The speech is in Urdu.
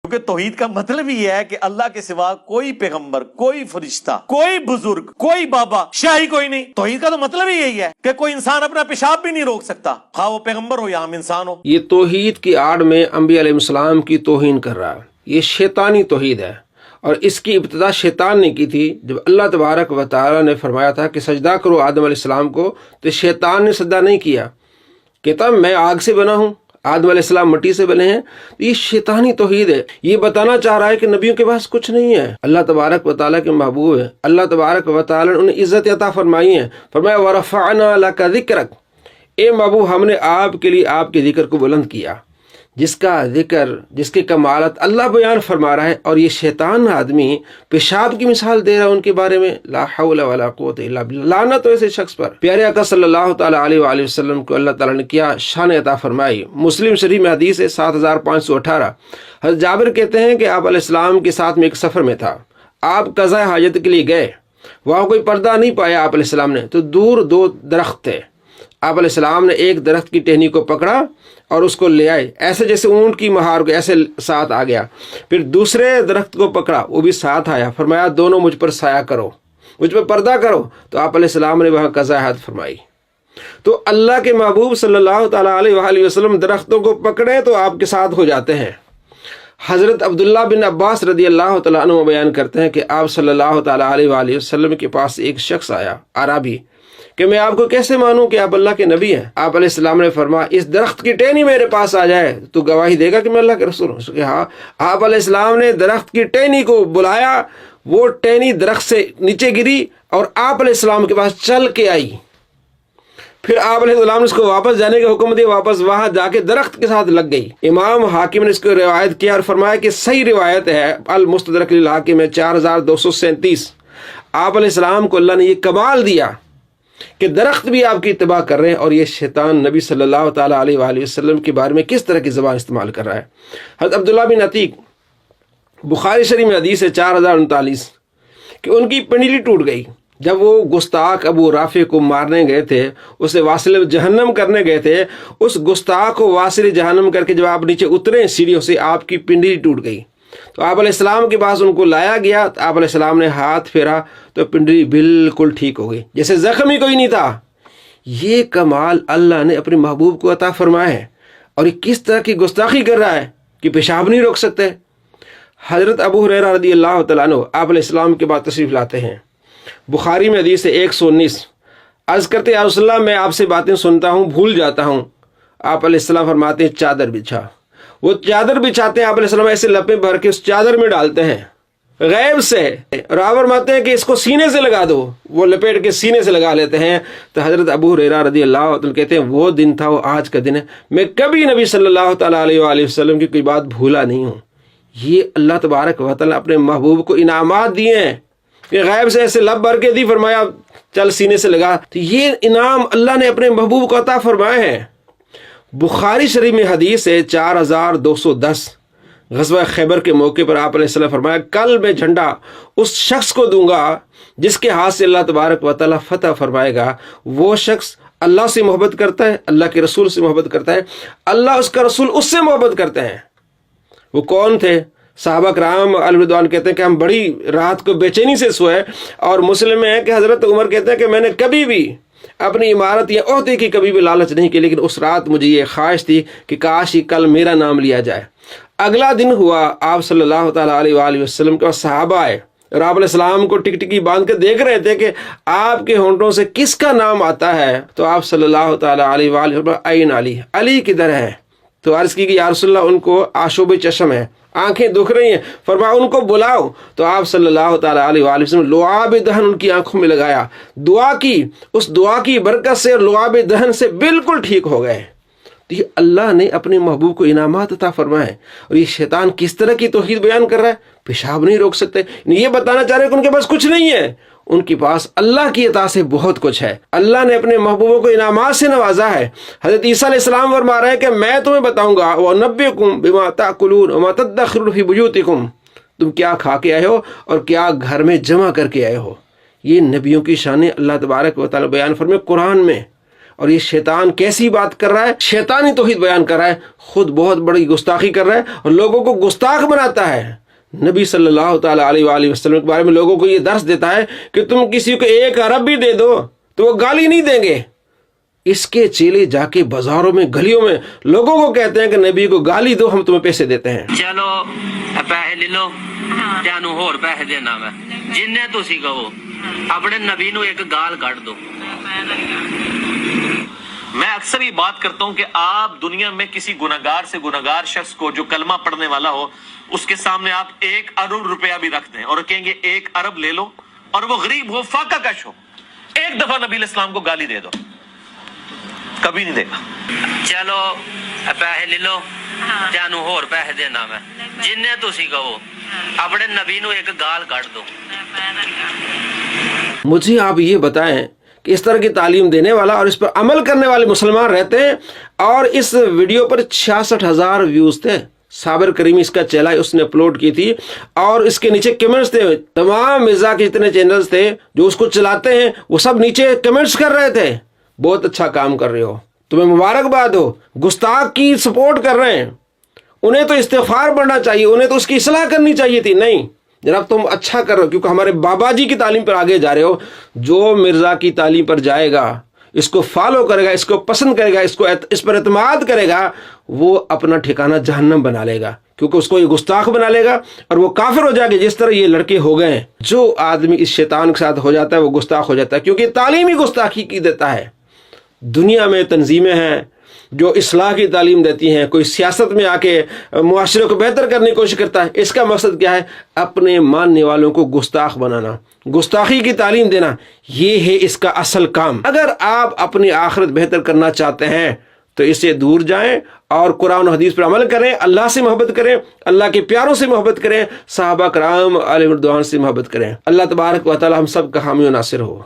کیونکہ توحید کا مطلب یہ ہے کہ اللہ کے سوا کوئی پیغمبر، کوئی فرشتہ، کوئی بزرگ، کوئی بابا، شاہی کوئی نہیں۔ توحید کا تو مطلب ہی یہی ہے کہ کوئی انسان اپنا پیشاب بھی نہیں روک سکتا، خواہ وہ پیغمبر ہو یا عام انسان ہو۔ یہ توحید کی آڑ میں انبیاء علیہ السلام کی توہین کر رہا ہے، یہ شیطانی توحید ہے، اور اس کی ابتدا شیطان نے کی تھی۔ جب اللہ تبارک و تعالی نے فرمایا تھا کہ سجدہ کرو آدم علیہ السلام کو، تو شیطان نے سجدہ نہیں کیا، کہتا میں آگ سے بنا ہوں، آدم علیہ السلام مٹی سے بنے ہیں۔ یہ شیطانی توحید ہے، یہ بتانا چاہ رہا ہے کہ نبیوں کے پاس کچھ نہیں ہے، اللہ تبارک و تعالیٰ کے محبوب ہیں، اللہ تبارک و تعالیٰ نے انہیں عزت عطا فرمائی ہے۔ فرمایا وَرَفَعْنَا لَكَ ذِكْرَكَ، اے محبوب ہم نے آپ کے لیے آپ کے ذکر کو بلند کیا، جس کا ذکر، جس کے کمالات اللہ بیان فرما رہا ہے، اور یہ شیطان آدمی پیشاب کی مثال دے رہا ہے ان کے بارے میں۔ لا حول ولا قوت الا باللہ، لعنت ہو ایسے شخص پر۔ پیارے آقا صلی اللہ تعالیٰ علیہ وآلہ وسلم کو اللہ تعالیٰ نے کیا شان عطا فرمائی۔ مسلم شریف میں حدیث ہے 7518، حضرت جابر کہتے ہیں کہ آپ علیہ السلام کے ساتھ میں ایک سفر میں تھا، آپ قضاء حاجت کے لیے گئے، وہاں کوئی پردہ نہیں پایا آپ علیہ السلام نے، تو دور دو درخت تھے، آپ علیہ السلام نے ایک درخت کی ٹہنی کو پکڑا اور اس کو لے آئے، ایسے جیسے اونٹ کی مہار کو، ایسے ساتھ آ گیا، پھر دوسرے درخت کو پکڑا، وہ بھی ساتھ آیا، فرمایا دونوں مجھ پر سایہ کرو، مجھ پر پردہ کرو، تو آپ علیہ السلام نے وہاں قضاء حاجت فرمائی۔ تو اللہ کے محبوب صلی اللہ تعالیٰ علیہ وآلہ وسلم درختوں کو پکڑے تو آپ کے ساتھ ہو جاتے ہیں۔ حضرت عبداللہ بن عباس رضی اللہ تعالیٰ عنہ بیان کرتے ہیں کہ آپ صلی اللہ تعالیٰ علیہ وآلہ وسلم کے پاس ایک شخص آیا، اعرابی، کہ میں آپ کو کیسے مانوں کہ آپ اللہ کے نبی ہیں؟ آپ علیہ السلام نے فرمایا اس درخت کی ٹہنی میرے پاس آ جائے تو گواہی دے گا کہ میں اللہ کے رسول ہوں؟ کہ ہاں۔ آپ علیہ السلام نے درخت کی ٹہنی کو بلایا، وہ ٹہنی درخت سے نیچے گری اور آپ علیہ السلام کے پاس چل کے آئی، پھر آپ علیہ السلام نے اس کو واپس جانے کا حکم دیا، واپس وہاں جا کے درخت کے ساتھ لگ گئی۔ امام حاکم نے اس کو روایت کیا اور فرمایا کہ صحیح روایت ہے، المستدرک للحاکم میں 4237۔ آپ علیہ السلام کو اللہ نے یہ کمال دیا کہ درخت بھی آپ کی اتباع کر رہے ہیں، اور یہ شیطان نبی صلی اللہ تعالیٰ علیہ وآلہ وسلم کے بارے میں کس طرح کی زبان استعمال کر رہا ہے۔ حضرت عبداللہ بن عتیق، بخاری شریف میں حدیث ہے 4039، کہ ان کی پنڈلی ٹوٹ گئی جب وہ گستاخ ابو رافع کو مارنے گئے تھے، اسے واصل جہنم کرنے گئے تھے، اس گستاخ کو واصل جہنم کر کے جب آپ نیچے اترے سیڑھیوں سے، آپ کی پنڈلی ٹوٹ گئی، تو آپ علیہ السلام کے پاس ان کو لایا گیا، تو آپ علیہ السلام نے ہاتھ پھیرا تو پنڈلی بالکل ٹھیک ہو گئی، جیسے زخم ہی کوئی نہیں تھا۔ یہ کمال اللہ نے اپنے محبوب کو عطا فرمایا ہے، اور یہ کس طرح کی گستاخی کر رہا ہے کہ پیشاب نہیں روک سکتے۔ حضرت ابو ہریرہ رضی اللہ تعالیٰ عنہ آپ علیہ السلام کے بعد تشریف لاتے ہیں، بخاری میں حدیث ہے 119، عرض کرتے یا رسول اللہ میں آپ سے باتیں سنتا ہوں بھول جاتا ہوں، آپ علیہ السلام فرماتے ہیں چادر بچھا، وہ چادر بچھاتے ہیں، آپ علیہ السلام ایسے لپیں بھر کے اس چادر میں ڈالتے ہیں غیب سے، اور آپ فرماتے ہیں کہ اس کو سینے سے لگا دو، وہ لپیٹ کے سینے سے لگا لیتے ہیں۔ تو حضرت ابو ہریرہ رضی اللہ عنہ کہتے ہیں وہ دن تھا، وہ آج کا دن ہے، میں کبھی نبی صلی اللہ تعالیٰ علیہ وآلہ وسلم کی کوئی بات بھولا نہیں ہوں۔ یہ اللہ تبارک و تعالیٰ اپنے محبوب کو انعامات دیے ہیں کہ غیب سے ایسے لب بھر کے دی، فرمایا چل سینے سے لگا، تو یہ انعام اللہ نے اپنے محبوب کو عطا فرمائے ہیں۔ بخاری شریف میں حدیث ہے 4210، غزوہ خیبر کے موقع پر آپ علیہ السلام فرمایا کل میں جھنڈا اس شخص کو دوں گا جس کے ہاتھ سے اللہ تبارک و تعالیٰ فتح فرمائے گا۔ وہ شخص اللہ سے محبت کرتا ہے، اللہ کے رسول سے محبت کرتا ہے، اللہ اس کا رسول اس سے محبت کرتے ہیں۔ وہ کون تھے؟ صحابہ کرام علیہ رضوان کہتے ہیں کہ ہم بڑی رات کو بے چینی سے سوئے، اور مسلم میں ہے کہ حضرت عمر کہتے ہیں کہ میں نے کبھی بھی اپنی عمارت یا عہدے کی کبھی بھی لالچ نہیں کی، لیکن اس رات مجھے یہ خواہش تھی کہ کاش ہی کل میرا نام لیا جائے۔ اگلا دن ہوا، آپ صلی اللہ تعالیٰ علیہ وآلہ وسلم کے صحابہ آئے اور آپ علیہ السلام کو ٹکٹکی باندھ کے دیکھ رہے تھے کہ آپ کے ہونٹوں سے کس کا نام آتا ہے، تو آپ صلی اللہ تعالیٰ علیہ وآلہ وسلم این علی، علی کدھر ہے؟ تو عرض کی کہ یا رسول اللہ ان کو آشوب چشم ہے، آنکھیں دکھ رہی ہیں، فرمایا ان کو بلاؤ۔ تو آپ صلی اللہ تعالیٰ علیہ وآلہ وسلم لعاب دہن ان کی آنکھوں میں لگایا، دعا کی، اس دعا کی برکت سے لعاب دہن سے بالکل ٹھیک ہو گئے۔ تو یہ اللہ نے اپنے محبوب کو انعامات عطا فرمائے ہیں، اور یہ شیطان کس طرح کی توحید بیان کر رہا ہے، پیشاب نہیں روک سکتے، یہ بتانا چاہ رہے کہ ان کے پاس کچھ نہیں ہے، ان کے پاس اللہ کی عطا سے بہت کچھ ہے۔ اللہ نے اپنے محبوبوں کو انعامات سے نوازا ہے۔ حضرت عیسیٰ علیہ السلام فرما رہے ہیں کہ میں تمہیں بتاؤں گا وَأُنَبِّئُكُم بِمَا تَأْكُلُونَ وَمَا تَدَّخِرُونَ فِي بُيُوتِكُم، تم کیا کھا کے آئے ہو اور کیا گھر میں جمع کر کے آئے ہو۔ یہ نبیوں کی شانیں اللہ تبارک و تعالیٰ بیان فرمائے قرآن میں، اور یہ شیطان کیسی بات کر رہا ہے؟ شیطانی توحید بیان کر رہا ہے، خود بہت بڑی گستاخی کر رہا ہے اور لوگوں کو گستاخ بناتا ہے۔ نبی صلی اللہ تعالیٰ علیہ وآلہ وسلم کے بارے میں لوگوں کو یہ درس دیتا ہے کہ تم کسی کو 1 ارب بھی دے دو تو وہ گالی نہیں دیں گے۔ اس کے چیلے جا کے بازاروں میں گلیوں میں لوگوں کو کہتے ہیں کہ نبی کو گالی دو، ہم تمہیں پیسے دیتے ہیں۔ چلو پیسے لے لو، تینوں ہور پیسے دینا میں، جننے تسی کہو اپنے نبی نو ایک گال کٹ دو۔ میں اکثر یہ بات کرتا ہوں کہ آپ دنیا میں کسی گناہگار سے گناہگار شخص کو جو کلمہ پڑھنے والا ہو، اس کے سامنے آپ 1 ارب روپیہ بھی رکھ دیں اور کہیں گے 1 ارب لے لو، اور وہ غریب ہو، فاقہ کش ہو، ایک دفعہ نبی علیہ السلام کو گالی دے دو، کبھی نہیں دے گا۔ چلو پیسے لے لو، تینوں ہور پیسے دینا میں، جننے تسی کہو اپنے نبی نو ایک گال کٹ دو۔ مجھے آپ یہ بتائیں کہ اس طرح کی تعلیم دینے والا اور اس پر عمل کرنے والے مسلمان رہتے ہیں، اور اس ویڈیو پر 66,000 ویوز تھے۔ صابر کریمی اس کا چینل اس نے اپلوڈ کی تھی، اور اس کے نیچے کمنٹس تھے، تمام مرزا کے جتنے چینلز تھے جو اس کو چلاتے ہیں وہ سب نیچے کمنٹس کر رہے تھے، بہت اچھا کام کر رہے ہو، تمہیں مبارکباد ہو۔ گستاخ کی سپورٹ کر رہے ہیں، انہیں تو استغفار پڑھنا چاہیے، انہیں تو اس کی اصلاح کرنی چاہیے تھی۔ نہیں جناب، تم اچھا کر رہے ہو کیونکہ ہمارے بابا جی کی تعلیم پر آگے جا رہے ہو۔ جو مرزا کی تعلیم پر جائے گا، اس کو فالو کرے گا، اس کو پسند کرے گا، اس پر اعتماد کرے گا، وہ اپنا ٹھکانہ جہنم بنا لے گا، کیونکہ اس کو یہ گستاخ بنا لے گا اور وہ کافر ہو جائے گا، جس طرح یہ لڑکے ہو گئے ہیں۔ جو آدمی اس شیطان کے ساتھ ہو جاتا ہے وہ گستاخ ہو جاتا ہے، کیونکہ تعلیم ہی گستاخی کی دیتا ہے۔ دنیا میں تنظیمیں ہیں جو اصلاح کی تعلیم دیتی ہیں، کوئی سیاست میں آ کے معاشرے کو بہتر کرنے کی کوشش کرتا ہے، اس کا مقصد کیا ہے؟ اپنے ماننے والوں کو گستاخ بنانا، گستاخی کی تعلیم دینا، یہ ہے اس کا اصل کام۔ اگر آپ اپنی آخرت بہتر کرنا چاہتے ہیں تو اس سے دور جائیں اور قرآن و حدیث پر عمل کریں، اللہ سے محبت کریں، اللہ کے پیاروں سے محبت کریں، صحابہ کرام علیہ رضوان سے محبت کریں۔ اللہ تبارک و تعالی ہم سب کا حامی و ناصر ہو۔